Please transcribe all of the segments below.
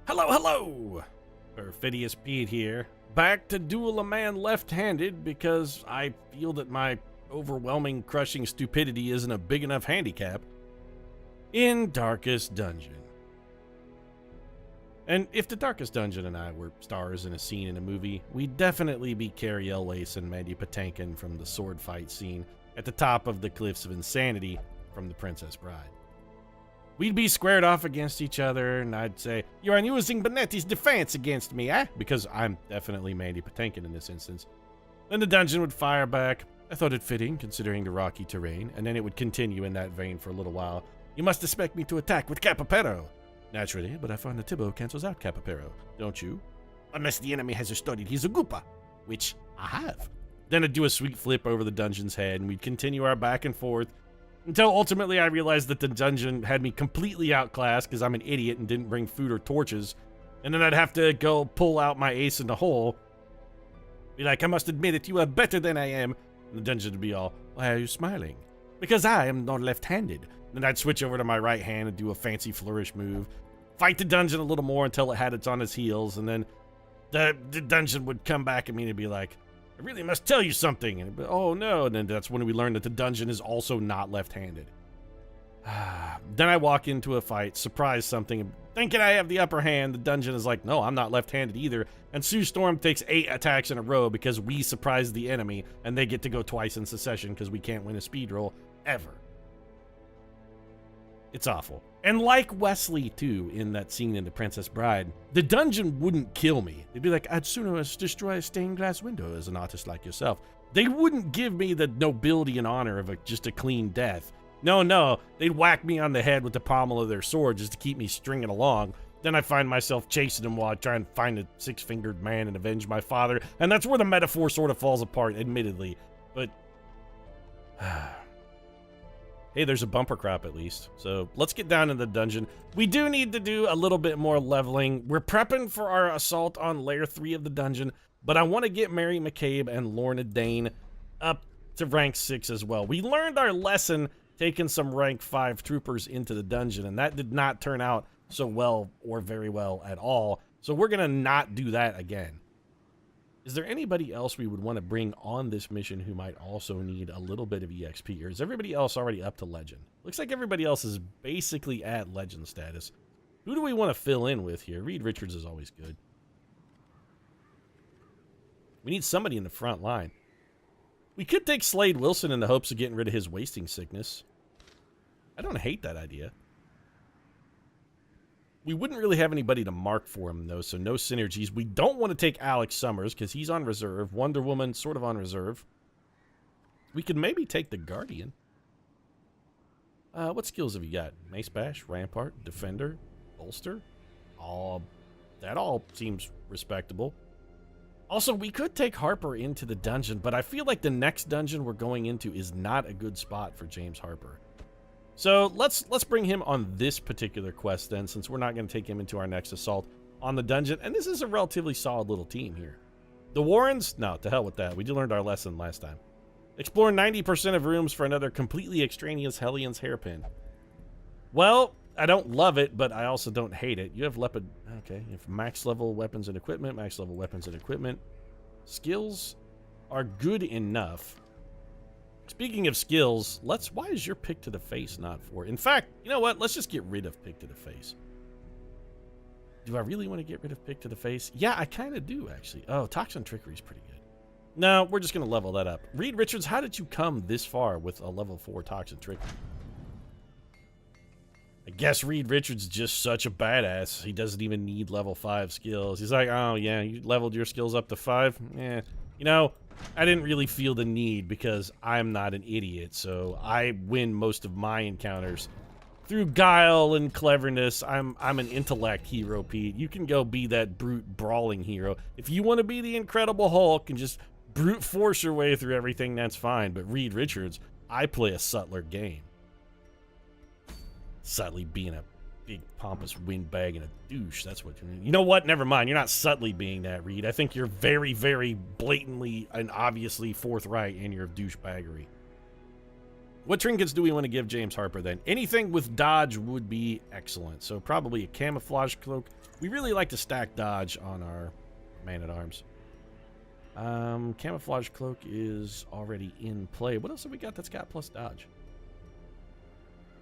Hello, hello! Perfidious Pete here. Back to duel a man left-handed because I feel that my overwhelming, crushing stupidity isn't a big enough handicap. In Darkest Dungeon. And if the Darkest Dungeon and I were stars in a scene in a movie, we'd definitely be Carrie Elwes and Mandy Patinkin from the sword fight scene at the top of the Cliffs of Insanity from The Princess Bride. We'd be squared off against each other, and I'd say, "You're unusing Benetti's defense against me, eh?" Because I'm definitely Mandy Patinkin in this instance. Then the dungeon would fire back. I thought it fitting, considering the rocky terrain, and then it would continue in that vein for a little while. "You must expect me to attack with Capapero." Naturally, but I find that Thibaut cancels out Capapero, don't you? Unless the enemy has studied his Agupa, which I have. Then I'd do a sweet flip over the dungeon's head, and we'd continue our back and forth, until ultimately I realized that the dungeon had me completely outclassed because I'm an idiot and didn't bring food or torches. And then I'd have to go pull out my ace in the hole. Be like, "I must admit it, you are better than I am." And the dungeon would be all, "Why are you smiling?" "Because I am not left-handed." Then I'd switch over to my right hand and do a fancy flourish move. Fight the dungeon a little more until it had it on its heels. And then the dungeon would come back at me and be like, "I really must tell you something." And be, "Oh no." And then that's when we learned that the dungeon is also not left-handed. Then I walk into a fight, surprise something, thinking I have the upper hand. The dungeon is like, "No, I'm not left-handed either." And Sue Storm takes 8 attacks in a row because we surprised the enemy, and they get to go twice in succession because we can't win a speed roll ever. It's awful. And like Wesley, too, in that scene in The Princess Bride, the dungeon wouldn't kill me. They'd be like, "I'd sooner destroy a stained glass window as an artist like yourself." They wouldn't give me the nobility and honor of just a clean death. No, they'd whack me on the head with the pommel of their sword just to keep me stringing along. Then I find myself chasing them while I try and find a 6-fingered man and avenge my father. And that's where the metaphor sort of falls apart, admittedly. But hey, there's a bumper crop at least. So let's get down in the dungeon. We do need to do a little bit more leveling. We're prepping for our assault on layer 3 of the dungeon, but I want to get Mary McCabe and Lorna Dane up to rank 6 as well. We learned our lesson taking some rank 5 troopers into the dungeon, and that did not turn out so well or very well at all. So we're going to not do that again. Is there anybody else we would want to bring on this mission who might also need a little bit of EXP? Or is everybody else already up to legend? Looks like everybody else is basically at legend status. Who do we want to fill in with here? Reed Richards is always good. We need somebody in the front line. We could take Slade Wilson in the hopes of getting rid of his wasting sickness. I don't hate that idea. We wouldn't really have anybody to mark for him, though, so no synergies. We don't want to take Alex Summers, because he's on reserve. Wonder Woman, sort of on reserve. We could maybe take the Guardian. What skills have you got? Mace Bash, Rampart, Defender, Bolster? That all seems respectable. Also, we could take Harper into the dungeon, but I feel like the next dungeon we're going into is not a good spot for James Harper. So let's bring him on this particular quest then, since we're not going to take him into our next assault on the dungeon. And this is a relatively solid little team here. The Warrens? No, to hell with that. We learned our lesson last time. Explore 90% of rooms for another completely extraneous Hellions hairpin. Well, I don't love it, but I also don't hate it. You have Leopard. Okay, you have max level weapons and equipment, max level weapons and equipment. Skills are good enough. Speaking of skills, why is your pick to the face not for? In fact, you know what? Let's just get rid of pick to the face. Do I really want to get rid of pick to the face? Yeah, I kind of do, actually. Oh, Toxin Trickery is pretty good. No, we're just going to level that up. Reed Richards, how did you come this far with a level 4 Toxin Trickery? I guess Reed Richards is just such a badass. He doesn't even need level 5 skills. He's like, "Oh, yeah, you leveled your skills up to 5? Eh, you know, I didn't really feel the need because I'm not an idiot, so I win most of my encounters through guile and cleverness. I'm an intellect hero, Pete. You can go be that brute brawling hero. If you want to be the Incredible Hulk and just brute force your way through everything, that's fine. But Reed Richards, I play a subtler game. Subtly being a big pompous windbag and a douche. That's what you mean. You know what? Never mind. You're not subtly being that, Reed. I think you're very, very blatantly and obviously forthright in your douchebaggery. What trinkets do we want to give James Harper then? Anything with dodge would be excellent. So probably a camouflage cloak. We really like to stack dodge on our man-at-arms. Camouflage cloak is already in play. What else have we got that's got plus dodge?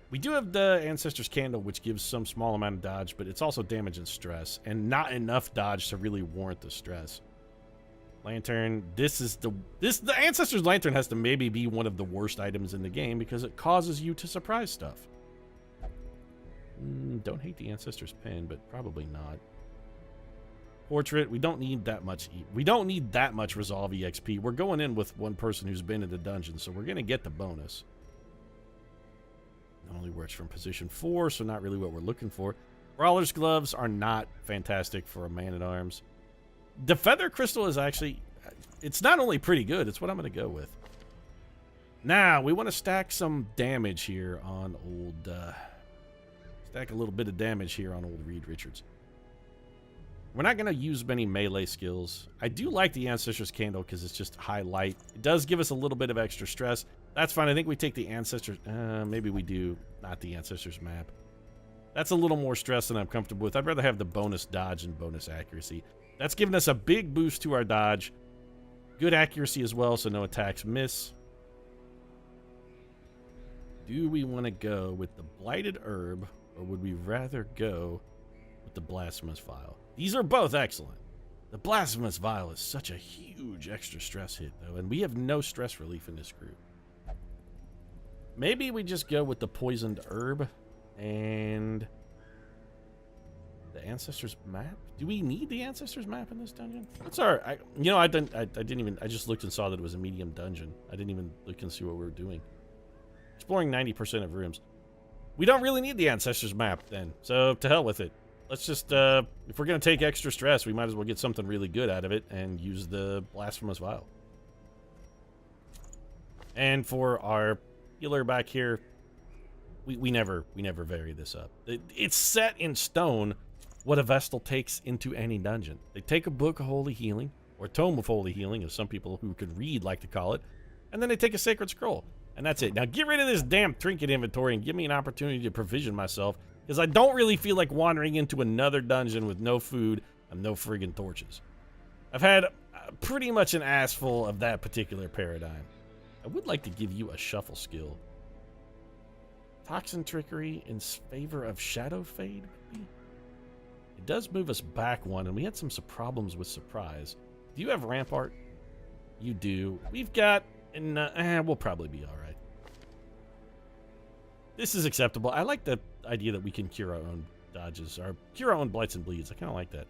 We do have the Ancestor's Candle, which gives some small amount of dodge, but it's also damage and stress, and not enough dodge to really warrant the stress. Lantern, the Ancestor's Lantern has to maybe be one of the worst items in the game because it causes you to surprise stuff. Don't hate the Ancestor's Pen, but probably not. Portrait, we don't need that much. We don't need that much Resolve EXP. We're going in with one person who's been in the dungeon, so we're going to get the bonus. It only works from position 4, so not really what we're looking for. Brawler's Gloves are not fantastic for a man-at-arms. The Feather Crystal is actually, it's not only pretty good, it's what I'm going to go with. Now, we want to stack some damage here on old, stack a little bit of damage here on old Reed Richards. We're not going to use many melee skills. I do like the Ancestor's Candle because it's just high light. It does give us a little bit of extra stress. That's fine. I think we take the Ancestor's, maybe we do not the Ancestor's map. That's a little more stress than I'm comfortable with. I'd rather have the bonus dodge and bonus accuracy. That's giving us a big boost to our dodge. Good accuracy as well, so no attacks miss. Do we want to go with the Blighted Herb, or would we rather go with the Blasphemous Vial? These are both excellent. The Blasphemous Vial is such a huge extra stress hit, though, and we have no stress relief in this group. Maybe we just go with the Poisoned Herb and the Ancestor's Map. Do we need the Ancestor's Map in this dungeon? That's all right. I didn't even. I just looked and saw that it was a medium dungeon. I didn't even look and see what we were doing. Exploring 90% of rooms. We don't really need the Ancestor's Map then. So to hell with it. Let's just, if we're going to take extra stress, we might as well get something really good out of it and use the Blasphemous Vial. And for our healer back here, we never vary this up. It's set in stone what a Vestal takes into any dungeon. They take a Book of Holy Healing, or Tome of Holy Healing, as some people who could read like to call it, and then they take a Sacred Scroll. And that's it. Now get rid of this damn trinket inventory and give me an opportunity to provision myself, because I don't really feel like wandering into another dungeon with no food and no friggin' torches. I've had pretty much an ass full of that particular paradigm. I would like to give you a shuffle skill. Toxin Trickery in favor of Shadow Fade? It does move us back one, and we had some problems with Surprise. Do you have Rampart? You do. We've got, we'll probably be all right. This is acceptable. I like the idea that we can cure our own dodges, or cure our own blights and bleeds. I kind of like that.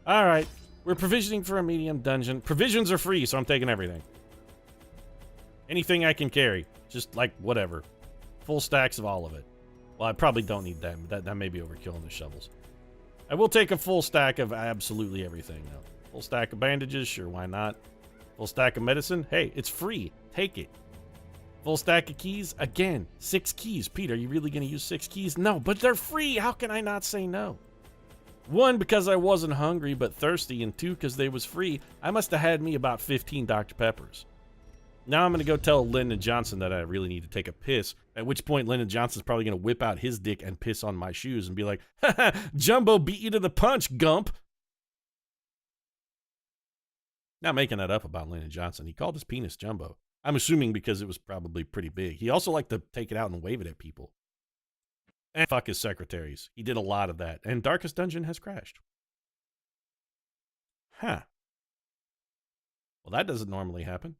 All right, we're provisioning for a medium dungeon. Provisions are free, so I'm taking everything. Anything I can carry, just like whatever. Full stacks of all of it. Well, I probably don't need them. That may be overkill in the shovels. I will take a full stack of absolutely everything, though. Full stack of bandages, sure, why not? Full stack of medicine, hey, it's free. Take it. Full stack of keys, again, 6 keys. Pete, are you really going to use 6 keys? No, but they're free. How can I not say no? 1, because I wasn't hungry but thirsty, and 2, because they was free. I must have had me about 15 Dr. Peppers. Now I'm going to go tell Lyndon Johnson that I really need to take a piss, at which point Lyndon Johnson's probably going to whip out his dick and piss on my shoes and be like, haha, Jumbo beat you to the punch, Gump. Not making that up about Lyndon Johnson. He called his penis Jumbo. I'm assuming because it was probably pretty big. He also liked to take it out and wave it at people. And fuck his secretaries. He did a lot of that. And Darkest Dungeon has crashed. Huh. Well, that doesn't normally happen.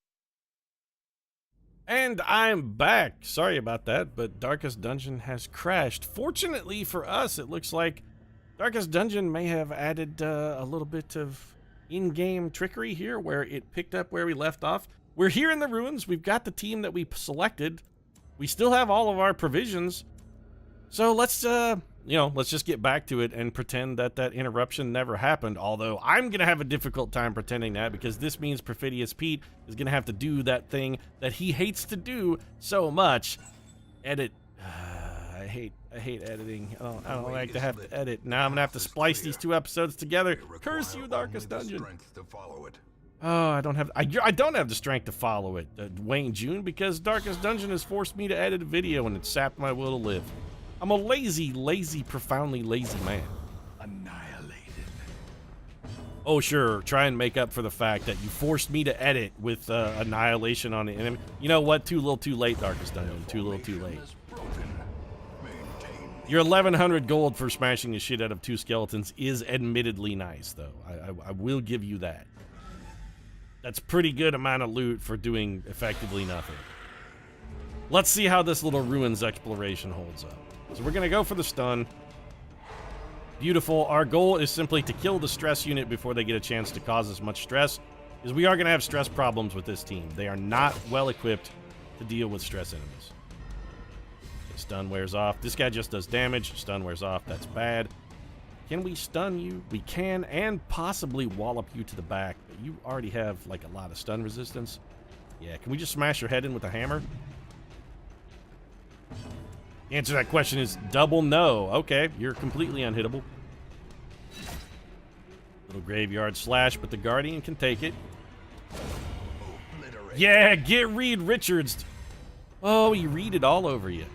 And I'm back. Sorry about that, but Darkest Dungeon has crashed. Fortunately for us, it looks like Darkest Dungeon may have added a little bit of in-game trickery here, where it picked up where we left off. We're here in the ruins. We've got the team that we selected. We still have all of our provisions. So let's, let's just get back to it and pretend that that interruption never happened. Although I'm going to have a difficult time pretending that, because this means Perfidious Pete is going to have to do that thing that he hates to do so much. Edit. I hate editing. I don't like to have to edit. Now I'm going to have to splice these 2 episodes together. Curse you, Darkest Dungeon. Oh, I don't have the strength to follow it, Wayne June, because Darkest Dungeon has forced me to edit a video and it sapped my will to live. I'm a lazy, profoundly lazy man. Annihilated. Oh, sure, try and make up for the fact that you forced me to edit with annihilation on the enemy. You know what? Too little, too late, Darkest Dungeon. Too little, too late. Your 1,100 gold for smashing the shit out of 2 skeletons is admittedly nice, though. I will give you that. That's pretty good amount of loot for doing effectively nothing. Let's see how this little ruins exploration holds up. So we're gonna go for the stun. Beautiful. Our goal is simply to kill the stress unit before they get a chance to cause us much stress, because we are gonna have stress problems with this team. They are not well equipped to deal with stress enemies. Okay, stun wears off. This guy just does damage. Stun wears off. That's bad. Can we stun you? We can, and possibly wallop you to the back. But you already have, like, a lot of stun resistance. Yeah, can we just smash your head in with a hammer? The answer to that question is double no. Okay, you're completely unhittable. Little graveyard slash, but the Guardian can take it. Yeah, get Reed Richards. Oh, he read it all over you.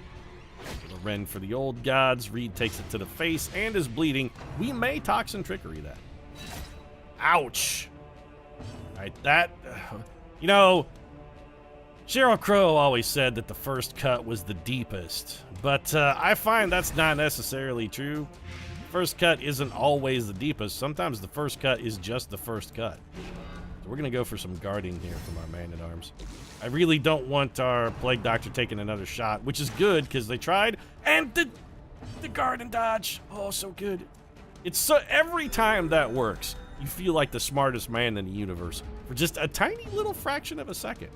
Little Ren for the old gods. Reed takes it to the face and is bleeding. We may Toxin Trickery that. Ouch. All right, that... You know, Sheryl Crow always said that the first cut was the deepest, but I find that's not necessarily true. First cut isn't always the deepest. Sometimes the first cut is just the first cut. So we're going to go for some guarding here from our man-at-arms. I really don't want our Plague Doctor taking another shot, which is good because they tried. And the guard and dodge. Oh, so good. It's so every time that works, you feel like the smartest man in the universe for just a tiny little fraction of a second.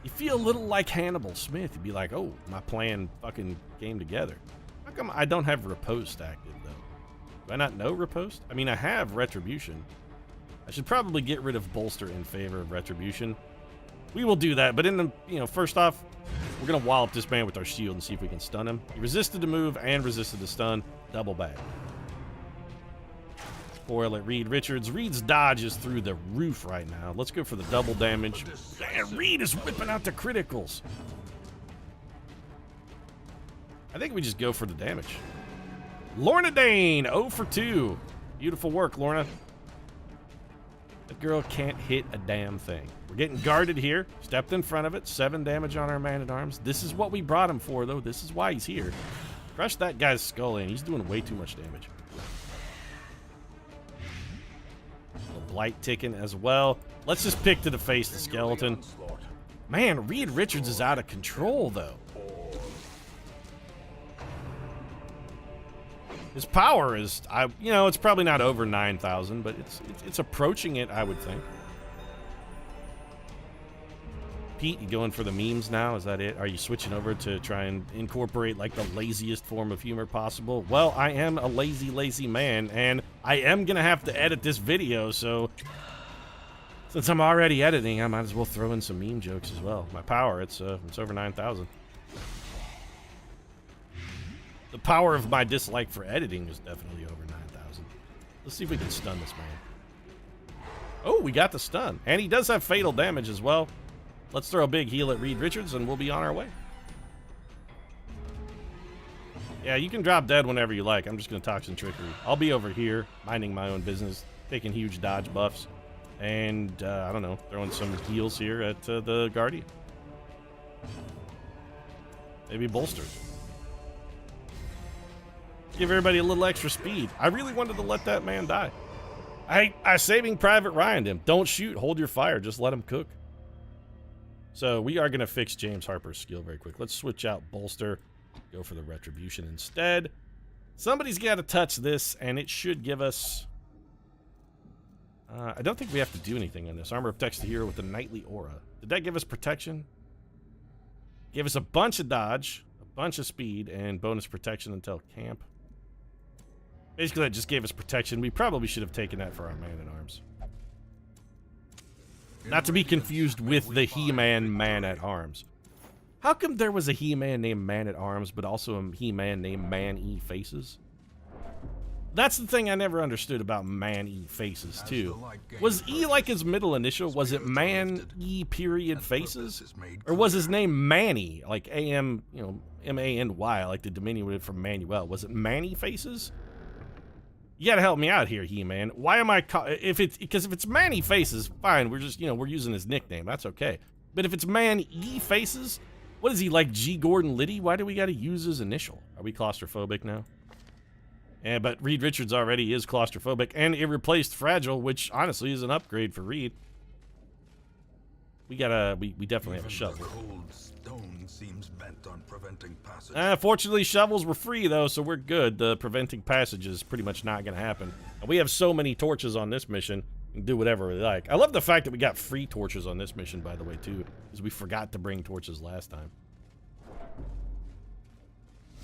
You feel a little like Hannibal Smith. You'd be like, oh, my plan fucking came together. How come I don't have Riposte active, though? Do I not know Riposte? I mean, I have Retribution. I should probably get rid of Bolster in favor of Retribution. We will do that, but in the, first off, we're going to wallop this man with our shield and see if we can stun him. He resisted the move and resisted the stun. Double bag. Spoil at Reed Richards. Reed's dodge is through the roof right now. Let's go for the double damage. Man, Reed is whipping out the criticals. I think we just go for the damage. Lorna Dane, 0 for 2. Beautiful work, Lorna. That girl can't hit a damn thing. We're getting guarded here. Stepped in front of it. 7 damage on our man-at-arms. This is what we brought him for, though. This is why he's here. Crush that guy's skull in. He's doing way too much damage. Blight ticking as well. Let's just pick to the face the skeleton. Man, Reed Richards is out of control, though. His power is, it's probably not over 9,000, but it's approaching it, I would think. Pete, you going for the memes now? Is that it? Are you switching over to try and incorporate like the laziest form of humor possible? Well, I am a lazy man, and I am gonna have to edit this video, so since I'm already editing, I might as well throw in some meme jokes as well. My power, it's over 9,000. The power of my dislike for editing is definitely over 9,000. Let's see if we can stun this man. Oh, we got the stun, and he does have fatal damage as well. Let's throw a big heal at Reed Richards, and we'll be on our way. Yeah, you can drop dead whenever you like. I'm just going to Toxin Trickery. I'll be over here, minding my own business, taking huge dodge buffs, and, I don't know, throwing some heals here at the Guardian. Maybe Bolster. Give everybody a little extra speed. I really wanted to let that man die. I Saving Private Ryan him. Don't shoot. Hold your fire. Just let him cook. So we are going to fix James Harper's skill very quick. Let's switch out Bolster. Go for the Retribution instead. Somebody's got to touch this, and it should give us... I don't think we have to do anything on this. Armor protects the hero with the Knightly Aura. Did that give us protection? Give us a bunch of dodge, a bunch of speed, and bonus protection until camp. Basically, that just gave us protection. We probably should have taken that for our man-at-arms. Not to be confused with the He-Man Man-at-Arms. How come there was a He-Man named Man-at-Arms, but also a He-Man named Man-E-Faces? That's the thing I never understood about Man-E faces, too. Was E like his middle initial? Was it Man-E period faces? Or was his name Manny, like A-M, you know, M-A-N-Y, like the diminutive from Manuel? Was it Manny faces? You gotta help me out here, He-Man. Why am I because if it's Manny faces, fine, we're just, you know, we're using his nickname, that's okay. But if it's Man-E faces, what is he, like G. Gordon Liddy? Why do we gotta use his initial? Are we claustrophobic now? Yeah, but Reed Richards already is claustrophobic, and it replaced Fragile, which honestly is an upgrade for Reed. We definitely have a shovel. Fortunately, shovels were free though, so we're good. The preventing passage is pretty much not gonna happen. And we have so many torches on this mission, we can do whatever we like. I love the fact that we got free torches on this mission, by the way, too, because we forgot to bring torches last time.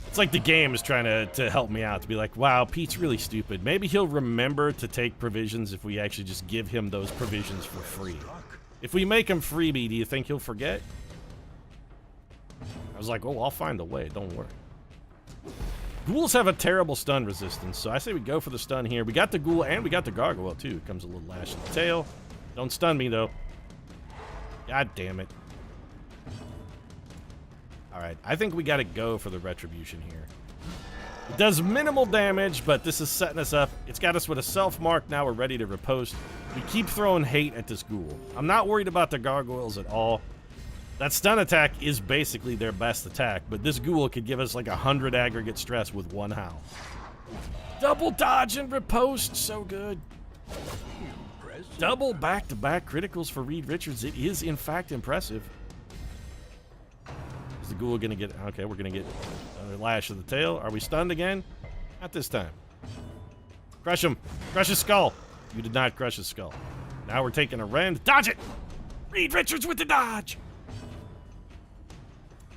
It's like the game is trying to help me out, to be like, wow, Pete's really stupid. Maybe he'll remember to take provisions if we actually just give him those provisions for free. If we make him freebie, do you think he'll forget? I was like, oh, I'll find a way, don't worry. Ghouls have a terrible stun resistance, so I say we go for the stun here. We got the ghoul and we got the gargoyle, too. It comes a little lash in the tail. Don't stun me, though. God damn it. Alright, I think we gotta go for the retribution here. It does minimal damage, but this is setting us up. It's got us with a self-mark, now we're ready to riposte. We keep throwing hate at this ghoul. I'm not worried about the gargoyles at all. That stun attack is basically their best attack, but this ghoul could give us like 100 aggregate stress with one howl. Double dodge and riposte, so good. Double back-to-back criticals for Reed Richards. It is, in fact, impressive. Is the ghoul gonna get... Okay, we're gonna get a lash of the tail. Are we stunned again? Not this time. Crush him. Crush his skull. You did not crush his skull. Now we're taking a rend. Dodge it! Reed Richards with the dodge!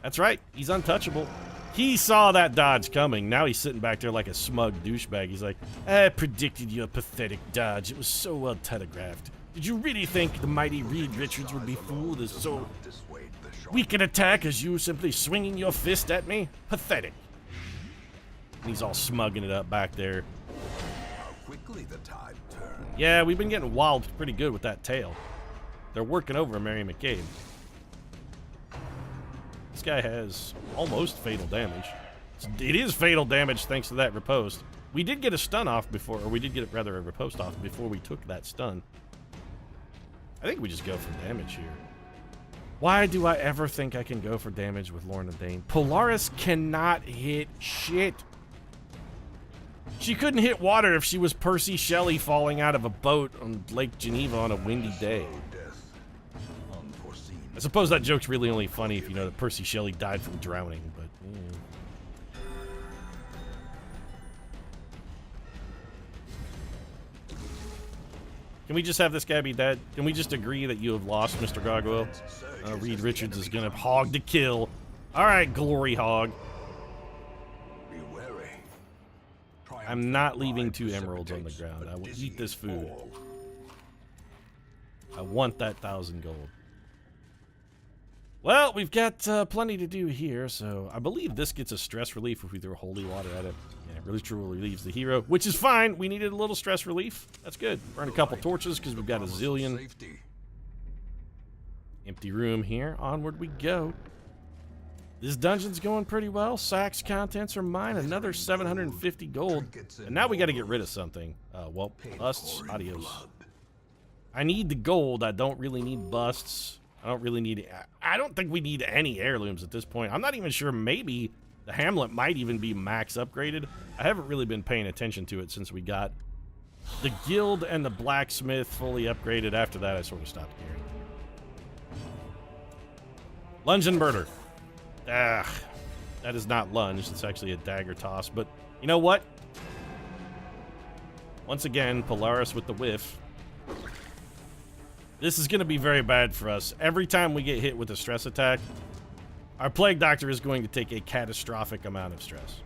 That's right. He's untouchable. He saw that dodge coming. Now he's sitting back there like a smug douchebag. He's like, I predicted your pathetic dodge. It was so well telegraphed. Did you really think the mighty Reed Richards would be fooled as so weak an attack as you simply swinging your fist at me? Pathetic. And he's all smugging it up back there. Yeah, we've been getting walloped pretty good with that tail. They're working over Mary McCabe. This guy has almost fatal damage. It is fatal damage thanks to that riposte. We did get a stun off before, or we did get rather a riposte off before we took that stun. I think we just go for damage here. Why do I ever think I can go for damage with Lorna Dane? Polaris cannot hit shit. She couldn't hit water if she was Percy Shelley falling out of a boat on Lake Geneva on a windy day. I suppose that joke's really only funny if you know that Percy Shelley died from drowning, but... Yeah. Can we just have this guy be dead? Can we just agree that you have lost, Mr. Gargoyle? Reed Richards is gonna hog the kill. Alright, Glory Hog. I'm not leaving 2 emeralds on the ground. I will eat this food. I want that 1,000 gold. Well, we've got plenty to do here, so I believe this gets a stress relief if we throw holy water at it. Yeah, it really truly relieves the hero, which is fine. We needed a little stress relief. That's good. Burn a couple torches because we've got a zillion. Empty room here. Onward we go. This dungeon's going pretty well. Sack's contents are mine. Another 750 gold. And now we got to get rid of something. Well, busts. Adios. I need the gold. I don't really need busts. I don't really need... I don't think we need any heirlooms at this point. I'm not even sure. Maybe the Hamlet might even be max upgraded. I haven't really been paying attention to it since we got the guild and the blacksmith fully upgraded. After that, I sort of stopped caring. Lunge and murder. That is not lunge. It's actually a dagger toss. But you know what? Once again, Polaris with the whiff. This is going to be very bad for us. Every time we get hit with a stress attack, our Plague Doctor is going to take a catastrophic amount of stress.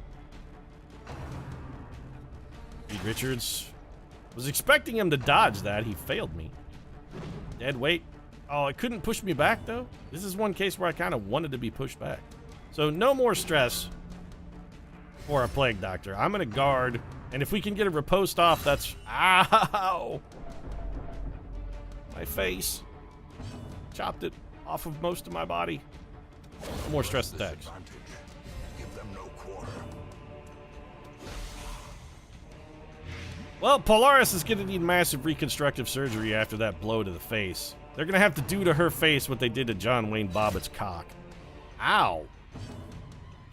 Reed Richards. Was expecting him to dodge that. He failed me. Dead weight. Oh, it couldn't push me back, though? This is one case where I kind of wanted to be pushed back. So no more stress for a Plague Doctor. I'm going to guard And if we can get a riposte off, that's... Ow! My face. Chopped it off of most of my body. No more stress attacks. Give them no quarter. Well, Polaris is going to need massive reconstructive surgery after that blow to the face. They're going to have to do to her face what they did to John Wayne Bobbitt's cock. Ow.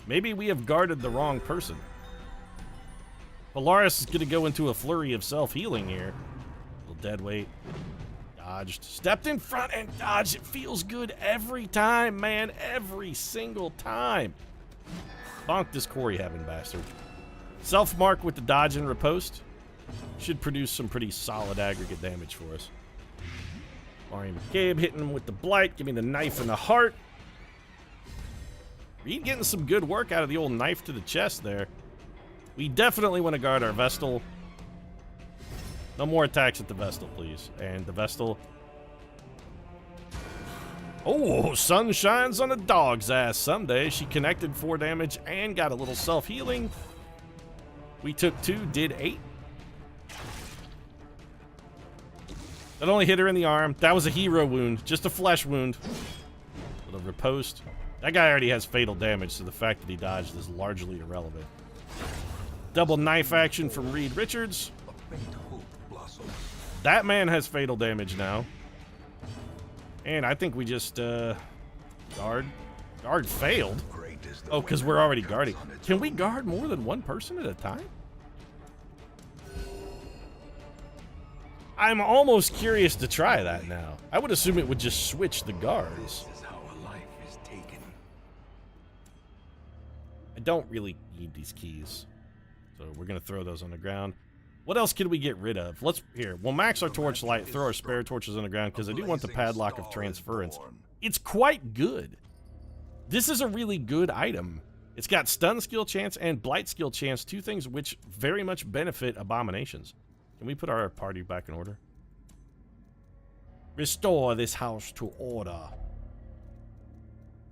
Maybe we have guarded the wrong person. Polaris is going to go into a flurry of self-healing here. Little dead weight. Dodged. Stepped in front and dodged. It feels good every time, man. Every single time. Bonk this Corey having bastard. Self-mark with the dodge and riposte. Should produce some pretty solid aggregate damage for us. Barry McCabe hitting him with the blight. Give me the knife in the heart. Reed getting some good work out of the old knife to the chest there. We definitely want to guard our Vestal. No more attacks at the Vestal, please. And the Vestal... Oh, sun shines on a dog's ass someday. She connected 4 damage and got a little self-healing. We took 2, did 8. That only hit her in the arm. That was a hero wound. Just a flesh wound. With a riposte. That guy already has fatal damage, so the fact that he dodged is largely irrelevant. Double knife action from Reed Richards. That man has fatal damage now. And I think we just, guard. Guard failed. Oh, because we're already guarding. Can we guard more than one person at a time? I'm almost curious to try that now. I would assume it would just switch the guards. I don't really need these keys. So we're going to throw those on the ground. What else can we get rid of? We'll max our torchlight, throw our spare torches on the ground, because I do want the padlock of transference. It's quite good. This is a really good item. It's got stun skill chance and blight skill chance, 2 things which very much benefit abominations. Can we put our party back in order? Restore this house to order.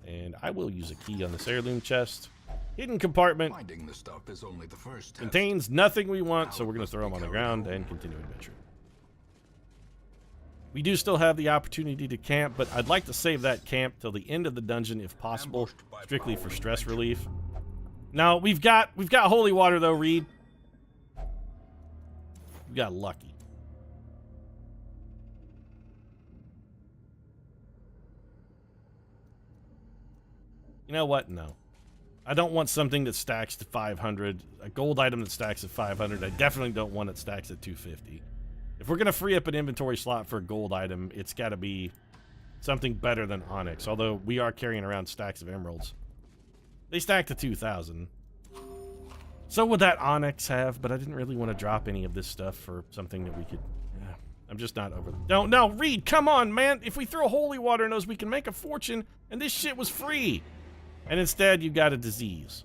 And I will use a key on this heirloom chest. Hidden compartment. Finding the stuff is only the first test. Contains nothing we want, so we're going to throw them on the ground and continue adventure. We do still have the opportunity to camp, but I'd like to save that camp till the end of the dungeon if possible, strictly for stress relief. Now, we've got holy water though, Reed. We got lucky. You know what? No. I don't want something that stacks to 500. A gold item that stacks at 500. I definitely don't want it stacks at 250. If we're going to free up an inventory slot for a gold item, it's got to be something better than Onyx. Although we are carrying around stacks of emeralds. They stack to 2,000. So would that Onyx have, but I didn't really want to drop any of this stuff for something that we could... Yeah, I'm just not over... No, Reed, come on, man! If we throw holy water in those, we can make a fortune, and this shit was free! And instead, you got a disease.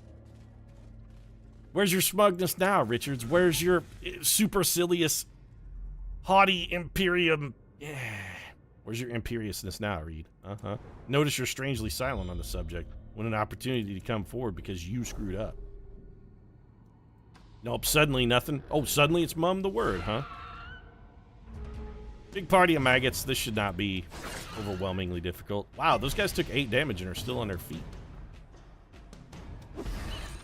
Where's your smugness now, Richards? Where's your supercilious, haughty imperium... Yeah. Where's your imperiousness now, Reed? Uh-huh. Notice you're strangely silent on the subject when an opportunity to come forward because you screwed up. Nope, suddenly nothing. Oh, suddenly it's mum the word, huh? Big party of maggots. This should not be overwhelmingly difficult. Wow, those guys took 8 damage and are still on their feet.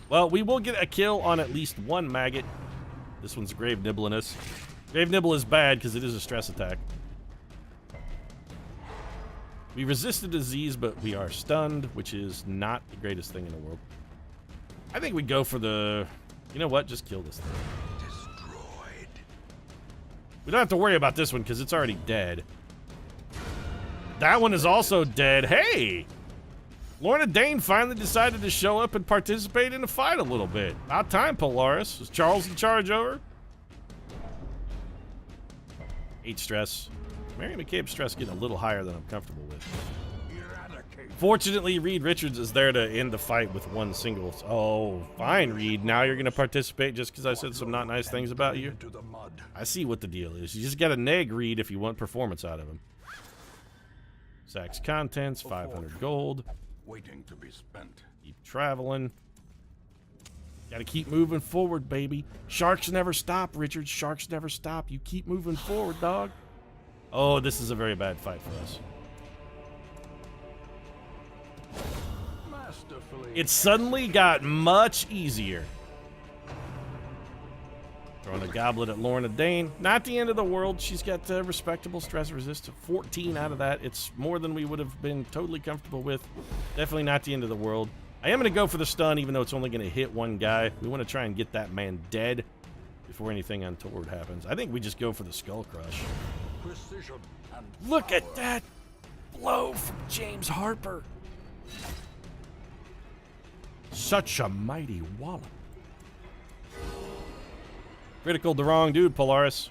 Well, we will get a kill on at least 1 maggot. This one's Grave Nibbling us. Grave Nibble is bad because it is a stress attack. We resist the disease, but we are stunned, which is not the greatest thing in the world. I think we go for the... You know what? Just kill this thing. Destroyed. We don't have to worry about this one because it's already dead. That one is also dead. Hey! Lorna Dane finally decided to show up and participate in the fight a little bit. About time, Polaris. Is Charles in charge over? 8 stress. Mary McCabe's stress getting a little higher than I'm comfortable with. Fortunately, Reed Richards is there to end the fight with 1 single. Oh, fine, Reed. Now you're going to participate just because I said some not nice things about you? I see what the deal is. You just got to neg Reed if you want performance out of him. Sacks contents, 500 gold. Waiting to be spent. Keep traveling. Gotta keep moving forward, baby. Sharks never stop, Richard. Sharks never stop. You keep moving forward, dog. Oh, this is a very bad fight for us. It suddenly got much easier. Throwing a goblet at Lorna Dane. Not the end of the world. She's got respectable stress resistance. 14 out of that. It's more than we would have been totally comfortable with. Definitely not the end of the world. I am going to go for the stun, even though it's only going to hit one guy. We want to try and get that man dead before anything untoward happens. I think we just go for the Skull Crush. Precision and Look at that blow from James Harper. Such a mighty wallop. Critical the wrong dude, Polaris.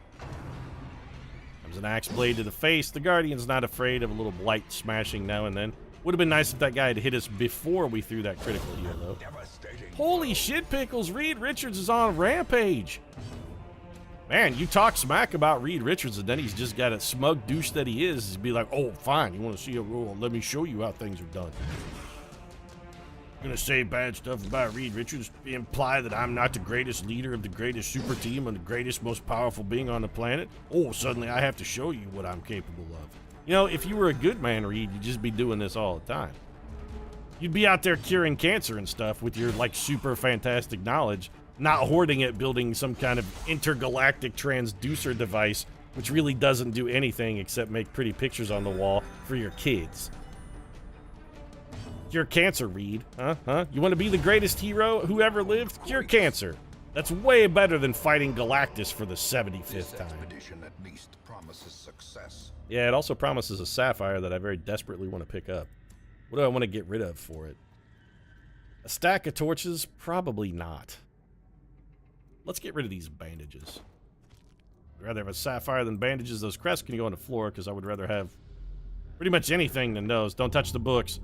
Comes an axe blade to the face. The Guardian's not afraid of a little blight smashing now and then. Would have been nice if that guy had hit us before we threw that critical heal, though. Holy shit, Pickles! Reed Richards is on a rampage. Man, you talk smack about Reed Richards, and then he's just got a smug douche that he is. He'd be like, oh, fine, you want to see a rule? Let me show you how things are done. Gonna say bad stuff about Reed Richards, imply that I'm not the greatest leader of the greatest super team and the greatest, most powerful being on the planet. Oh, suddenly I have to show you what I'm capable of. You know, if you were a good man, Reed, you'd just be doing this all the time. You'd be out there curing cancer and stuff with your, like, super fantastic knowledge, not hoarding it, building some kind of intergalactic transducer device, which really doesn't do anything except make pretty pictures on the wall for your kids. Cure cancer, Reed. Huh? You want to be the greatest hero who ever lived? Cure cancer. That's way better than fighting Galactus for the 75th time. expedition at least promises success. Yeah, it also promises a sapphire that I very desperately want to pick up. What do I want to get rid of for it? A stack of torches? Probably not. Let's get rid of these bandages. I'd rather have a sapphire than bandages. Those crests can go on the floor because I would rather have pretty much anything than those. Don't touch the books.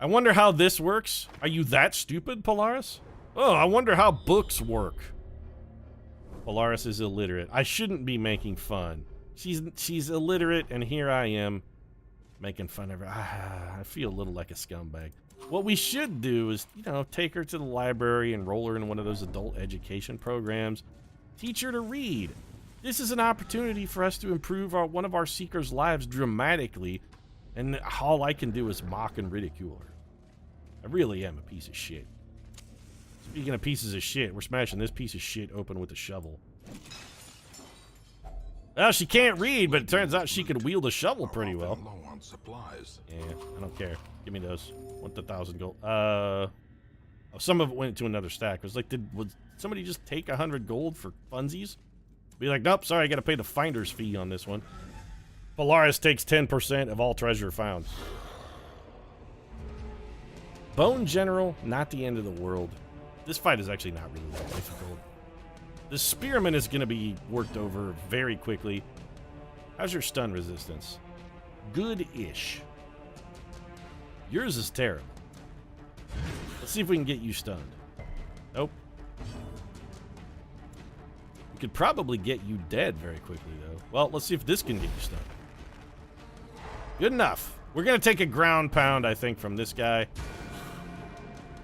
I wonder how this works. Are you that stupid, Polaris? Oh, I wonder how books work. Polaris is illiterate. I shouldn't be making fun. She's illiterate, and here I am making fun of her. I feel a little like a scumbag. What we should do is, you know, take her to the library, enroll her in one of those adult education programs, teach her to read. This is an opportunity for us to improve one of our seekers' lives dramatically, and all I can do is mock and ridicule her. I really am a piece of shit. Speaking of pieces of shit, we're smashing this piece of shit open with a shovel. Well, she can't read, but it turns out she could wield a shovel pretty well. Low on supplies. Yeah, I don't care. Give me those. Want the 1,000 gold. Oh, some of it went to another stack. It was like, would somebody just take 100 gold for funsies? Be like, nope, sorry, I gotta pay the finder's fee on this one. Polaris takes 10% of all treasure found. Bone General, not the end of the world. This fight is actually not really that difficult. The Spearman is going to be worked over very quickly. How's your stun resistance? Good-ish. Yours is terrible. Let's see if we can get you stunned. Nope. We could probably get you dead very quickly, though. Well, let's see if this can get you stunned. Good enough. We're going to take a ground pound, I think, from this guy.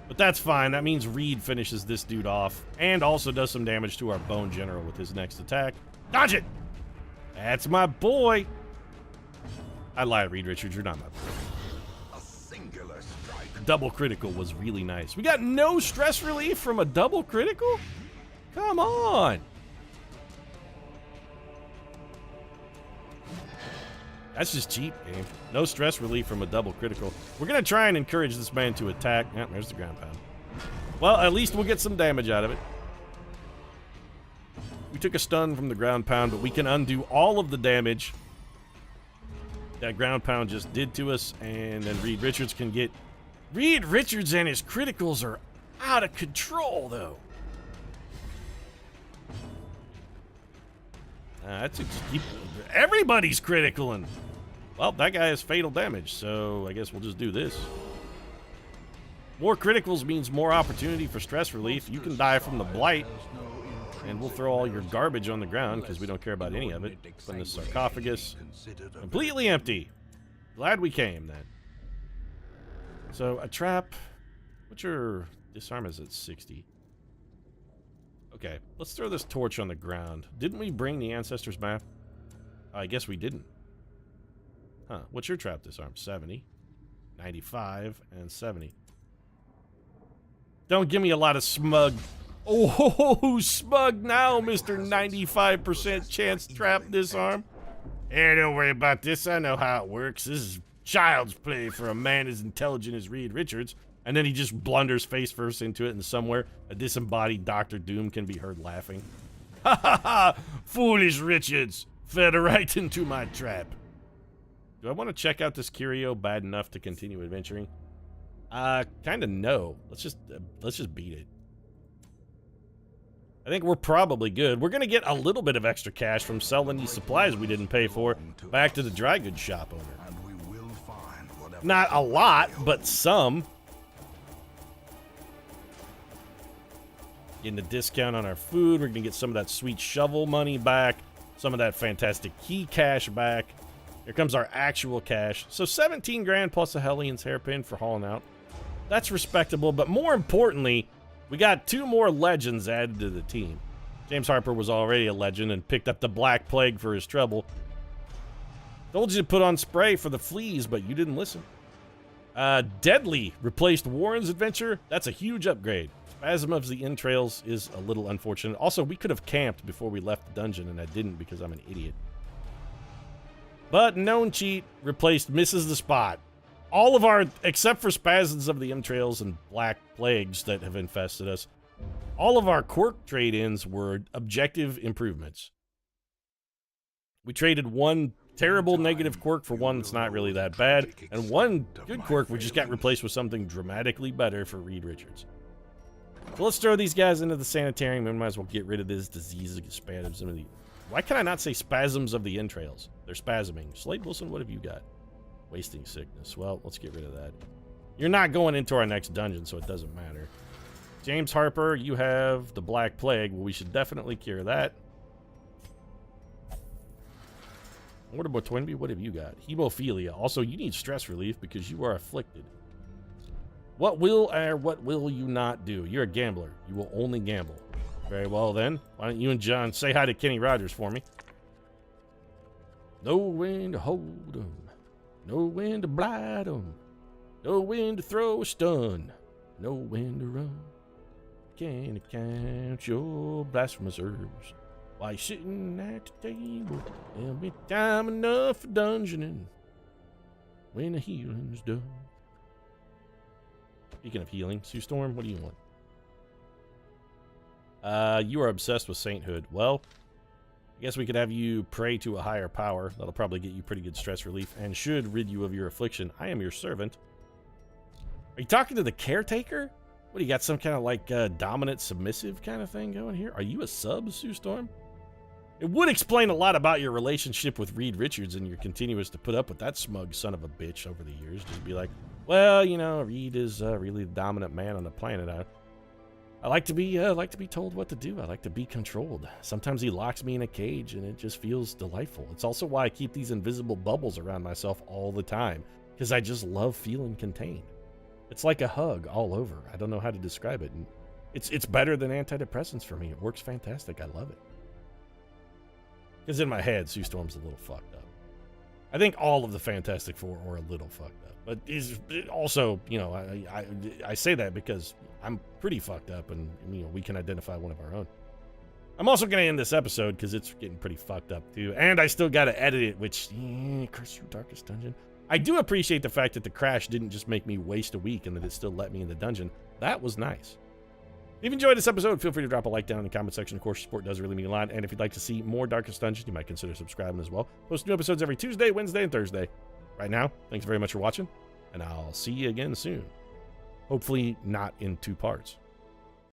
But that's fine. That means Reed finishes this dude off and also does some damage to our Bone General with his next attack. Dodge it! That's my boy. I lied, Reed Richards. You're not my boy. A singular strike. Double critical was really nice. We got no stress relief from a double critical? Come on. That's just cheap, game. No stress relief from a double critical. We're going to try and encourage this man to attack. Yeah, there's the ground pound. Well, at least we'll get some damage out of it. We took a stun from the ground pound, but we can undo all of the damage that ground pound just did to us, and then Reed Richards can get... Reed Richards and his criticals are out of control, though. That's just keep... Everybody's critical, and... Well, that guy has fatal damage, so I guess we'll just do this. More criticals means more opportunity for stress relief. You can die from the blight, and we'll throw all your garbage on the ground because we don't care about any of it. From the sarcophagus, completely empty. Glad we came, then. So, a trap. What's your Disarm is at 60. Okay, let's throw this torch on the ground. Didn't we bring the Ancestors map? I guess we didn't. Huh, what's your trap disarm? 70, 95, and 70. Don't give me a lot of smug. Oh, smug now, Mr. 95% chance trap disarm. Hey, don't worry about this. I know how it works. This is child's play for a man as intelligent as Reed Richards. And then he just blunders face first into it, and somewhere a disembodied Dr. Doom can be heard laughing. Ha ha ha! Foolish Richards! Fed right into my trap. Do I want to check out this curio bad enough to continue adventuring? Kinda no. Let's just beat it. I think we're probably good. We're gonna get a little bit of extra cash from selling these supplies we didn't pay for back to the dry goods shop owner. And we will find whatever. Not a lot, but some. Getting a discount on our food. We're gonna get some of that sweet shovel money back. Some of that fantastic key cash back. Here comes our actual cash. So 17 grand plus a Hellions hairpin for hauling out. That's respectable, but more importantly, we got 2 more legends added to the team. James Harper was already a legend and picked up the Black Plague for his trouble. Told you to put on spray for the fleas, but you didn't listen. Deadly replaced Warren's adventure. That's a huge upgrade. Spasm of the Entrails is a little unfortunate. Also, we could have camped before we left the dungeon, and I didn't because I'm an idiot. But Known Cheat replaced Misses the Spot. All of our, except for Spasms of the Entrails and Black Plagues that have infested us, all of our quirk trade-ins were objective improvements. We traded one terrible negative quirk for one that's not really that bad, and one good quirk we just got replaced with something dramatically better for Reed Richards. So let's throw these guys into the sanitarium. We might as well get rid of this disease, spasms of the... Why can I not say spasms of the entrails? They're spasming. Slade Wilson, what have you got? Wasting sickness. Well, let's get rid of that. You're not going into our next dungeon, so it doesn't matter. James Harper, you have the Black Plague. Well, we should definitely cure that. What about Twinbee? What have you got? Hemophilia. Also, you need stress relief because you are afflicted. What will or what will you not do? You're a gambler. You will only gamble. Very well, then. Why don't you and John say hi to Kenny Rogers for me? Know when to hold 'em. Know when to blight 'em. Know when to throw a stun. Know when to run. Can you count your blasphemous herbs while you're sitting at the table? There'll be time enough for dungeoning when the healing's done. Speaking of healing, Sue Storm, what do you want? You are obsessed with sainthood. Well, I guess we could have you pray to a higher power. That'll probably get you pretty good stress relief and should rid you of your affliction. I am your servant. Are you talking to the caretaker? What, do you got some kind of like dominant submissive kind of thing going here? Are you a sub, Sue Storm? It would explain a lot about your relationship with Reed Richards and your continuous to put up with that smug son of a bitch over the years. Just be like, well, you know, Reed is really the dominant man on the planet. I like to be told what to do. I like to be controlled. Sometimes he locks me in a cage, and it just feels delightful. It's also why I keep these invisible bubbles around myself all the time, because I just love feeling contained. It's like a hug all over. I don't know how to describe it. And it's better than antidepressants for me. It works fantastic. I love it. Because in my head, Sue Storm's a little fucked up. I think all of the Fantastic Four are a little fucked up. But is also, you know, I say that because I'm pretty fucked up, and you know, we can identify one of our own. I'm also going to end this episode because it's getting pretty fucked up too, and I still got to edit it, which, curse you, Darkest Dungeon. I do appreciate the fact that the crash didn't just make me waste a week and that it still let me in the dungeon. That was nice. If you've enjoyed this episode, feel free to drop a like down in the comment section. Of course, your support does really mean a lot, and if you'd like to see more Darkest Dungeon, you might consider subscribing as well. Post new episodes every Tuesday, Wednesday, and Thursday. Right now, thanks very much for watching, and I'll see you again soon. Hopefully not in 2 parts.